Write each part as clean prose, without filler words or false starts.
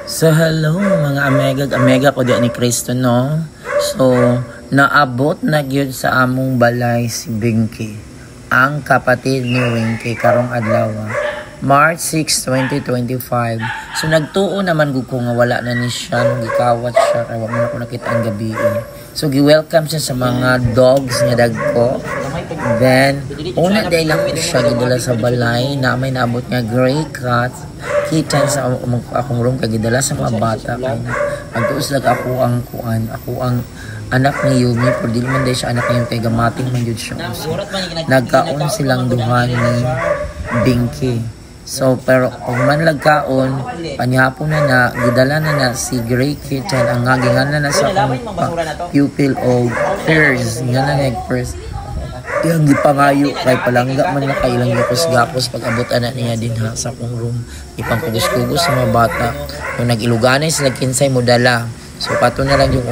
So hello mga amega ko di ni Cristo no. So naabot na gyud sa among balay si Binky, ang kapatid ni Winky karong adlaw. March 6, 2025. So nagtuo naman gud ko nga wala na ni siya nung gikawat siya kay wala na ko nakita ang gabi. So gi-welcome siya sa mga dogs nga dagko. Then una day lang siya gidala sa balay na may naabot nga gray cat. Kita sa akong room kay gidala sa mga bata kay nagtuos lag ako ang anak ni Yumi, pero dili man day siya anak niya kay gamating man jud siya. Nagkaon silang duha ni Binky. So pero kung man lagkaon panyapon na gidala na si Gray Kitten ang ngagingan na sa pupil o pairs nga na first yung gipangayo kay palangga man na kay ilang gapos pag abot ana niya din ha sa akong room ipangkugos-kugos sa mga bata kung nag-iluganay sila kinsay mo dala. So pato na lang yung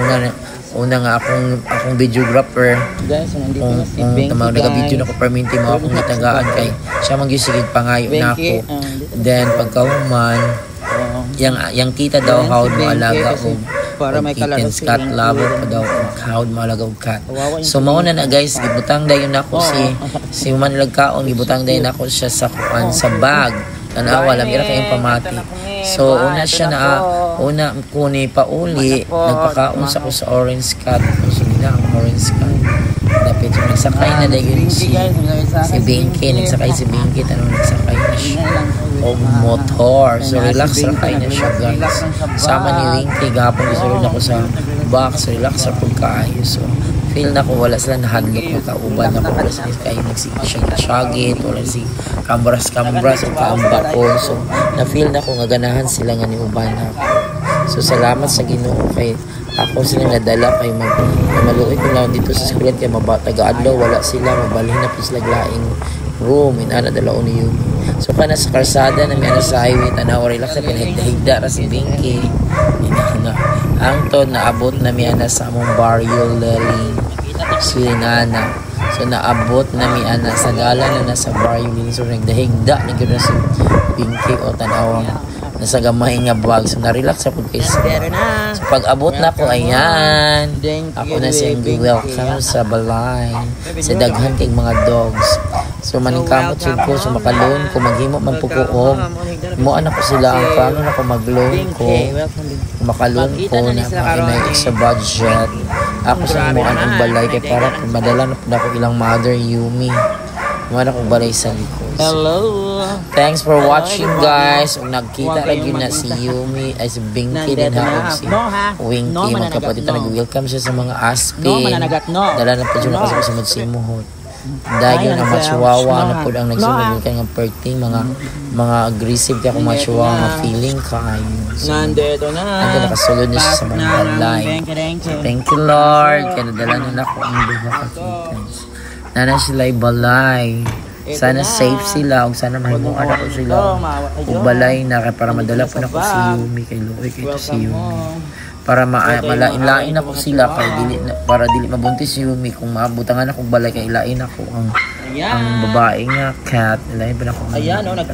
una nga akong videographer. Guys, nandito na si Binky. Kung nag-video na ko perminti mo akong natagaan kay siya magjusigid pangayo na ako. Then pagkahuman yang kita daw how mo alaga og para may kittens cat lover pa daw how mo alaga og cat. So mao na guys, gibutang dayon nako si man lagkaon gibutang dayon nako siya sa kuan sa bag. Tanawa lang ira kay pamati. So una siya una ko ni pauli nagpakaon sa ko sa orange cat. So gina ang orange cat. Dapat yung nagsakay na dayon si Binky, nagsakay si Binky tanong nagsakay na siya o motor. So relax sakay na siya guys. Sama ni Winky gapon gisulod ako sa box, relax sa pagkaayo. So feel na ko wala sila nahadlok magkauban ako wala sila kayo nagsishagit wala si kambras o kaambakon. So na feel na ko nga ganahan sila nga ni uban ako. So salamat sa Ginoo kay ako sila nadala kay maluoy ko lang dito sa eskwela kay taga-adlaw wala sila mabalhin na po sila laing room inana dala ni Yumi. So kana sa karsada na may sa highway tanaw relax sa pinahigda ra si Binky ina ang to naabot na mi ana sa among barrio Lely Surinana. So naabot na mi ana sa gala na nasa barrio so nagdahigda na gyud si Binky o tanawang nasa gamay nga bag. So na-relax ako guys. So pag-abot na ko ayan ako na siyang welcome sa balay sa daghan kay mga dogs. So maningkamot yun ko so makalon ko maghimo man pukuog mo anak ko sila ang plano na ko mag-loan ko makalon ko na makinay sa budget ako sa imuan ang balay kay para madala na po ako ilang mother Yumi wala akong balay sa likod. Hello! Thanks for watching guys. Kung nagkita lagi na si Yumi ay si Binky din ha si Winky magkapatid na nag-welcome siya sa mga aspin dala na po dyan nakasama sa simuhot dahil na machiwawa na po ang nagsunod kaya ng perting mga aggressive kaya kung machiwawa nga feeling kayo. So nandito na nakasulod na siya sa mga balay. So thank you Lord kaya nadala na ako ang duha kakittens nana sila balay. Sana safe sila o sana mahimuan ako sila o balay na kaya para madala po na ko si Yumi kay Loy kay si Yumi para malain-lain ako sila para dili mabuntis si Yumi kung maabutangan ako balay kay ilain ako ang babae nga cat ilain pa na ako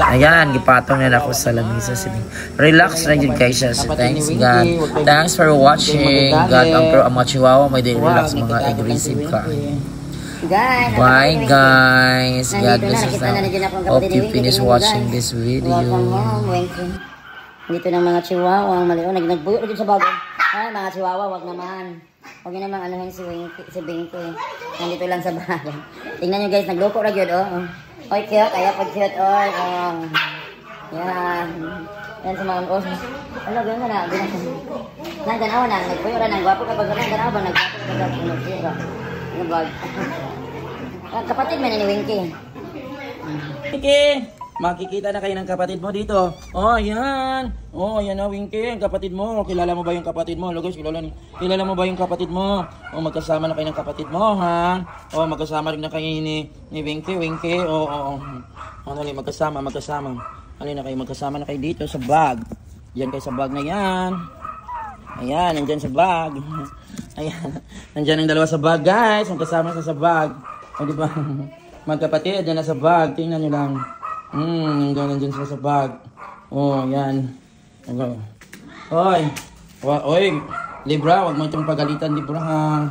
ayan gipatong na ako sa lamisa sila relax na yun guys so thanks God thanks for watching God ang machiwawa may relax mga aggressive ka. Bye guys. God bless us now. Hope you finish watching this video. Dito ng mga chihuahua, maliw, nagbuyo na dito sa bago. Ay, mga chihuahua, wag naman. Huwag nyo namang anuhin si Binky. Nandito lang sa bago. Tingnan nyo guys, nagloko na yun, oh. Oy, cute, kaya pag cute, oy, oh. Yan. Yan sa mga, oh. Ano, gano'n ka na, nagdanaw na, nagbuyo na, nagwapo kapag nagdanaw ba, nagwapo kapag nagwapo. Kapatid man ni Winky. Winky, makikita na kayo ng kapatid mo dito. Oh, yan. Oh, yan na Winky, ang kapatid mo. Kilala mo ba yung kapatid mo? Guys, kilala mo ba yung kapatid mo? Oh, magkasama na kayo ng kapatid mo, ha? Oh, magkasama rin na kayo ni Winky. Oh. Ano rin, magkasama. Ano na kayo, magkasama na kayo dito sa bag. Yan kayo sa bag na yan. Ayan, nandyan sa bag. Ayan, nandyan ang dalawa sa bag, guys. Magkasama sa bag. O, diba? Magkapatid, yan na sa bag. Tingnan nyo lang. Nandyan sila sa bag. Oh, yan. Hoy! Oy! Libra, wag mo itong pagalitan, Libra ha.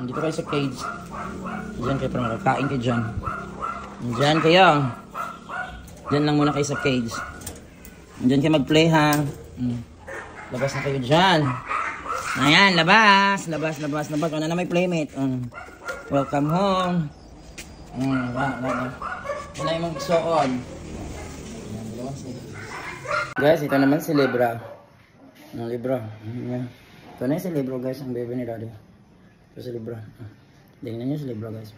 Dito kayo sa cage. Diyan kayo para makakain kayo dyan. Diyan kayo. Diyan lang muna kayo sa cage. Diyan kayo mag-play ha. Labas na kayo dyan. Ayan, labas. Labas. Ano na may playmate. Welcome home. Yan na yung mga suon. Guys, ito naman si Libra. Libra. Ito na yung si Libra guys, ang baby ni Daddy. Ito si Libra. Tingnan nyo si Libra guys.